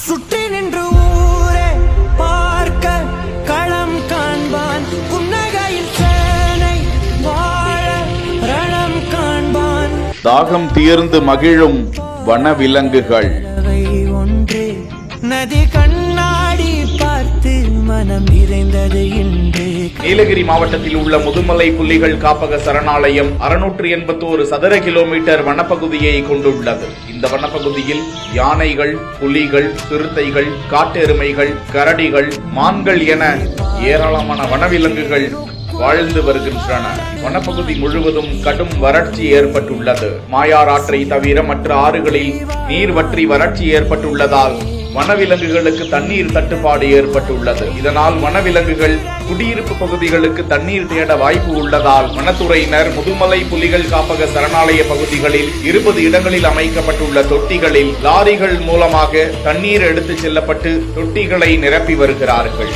சுற்றி நின்று ஊரே பார்க்க களம் காண்பான், புன்னகையில் சேனை வாழ ரணம் காண்பான். தாகம் தீர்ந்து மகிழும் வனவிலங்குகள். ஒன்றே நதி கண்ணாடி பார்த்து மனம் நிறைந்தது இன்று. நீலகிரி மாவட்டத்தில் உள்ள முதுமலை புலிகள் காப்பக சரணாலயம் 681 சதுர கிலோமீட்டர் வனப்பகுதியை கொண்டுள்ளது. இந்த வனப்பகுதியில் யானைகள், புலிகள், சிறுத்தைகள், காட்டெருமைகள், கரடிகள், மான்கள் என ஏராளமான வனவிலங்குகள் வாழ்ந்து வருகின்றன. வனப்பகுதி முழுவதும் கடும் வறட்சி ஏற்பட்டுள்ளது. மாயார் ஆற்றை தவிர மற்ற ஆறுகளில் நீர் வற்றி வறட்சி ஏற்பட்டுள்ளதால் வனவிலங்குகளுக்கு தண்ணீர் தட்டுப்பாடு ஏற்பட்டுள்ளது. இதனால் வனவிலங்குகள் குடியிருப்பு பகுதிகளுக்கு தண்ணீர் தேட வாய்ப்பு உள்ளதால் வனத்துறையினர் முதுமலை புலிகள் காப்பக சரணாலய பகுதிகளில் 20 இடங்களில் அமைக்கப்பட்டுள்ள தொட்டிகளில் லாரிகள் மூலமாக தண்ணீர் எடுத்துச் செல்லப்பட்டு தொட்டிகளை நிரப்பி வருகிறார்கள்.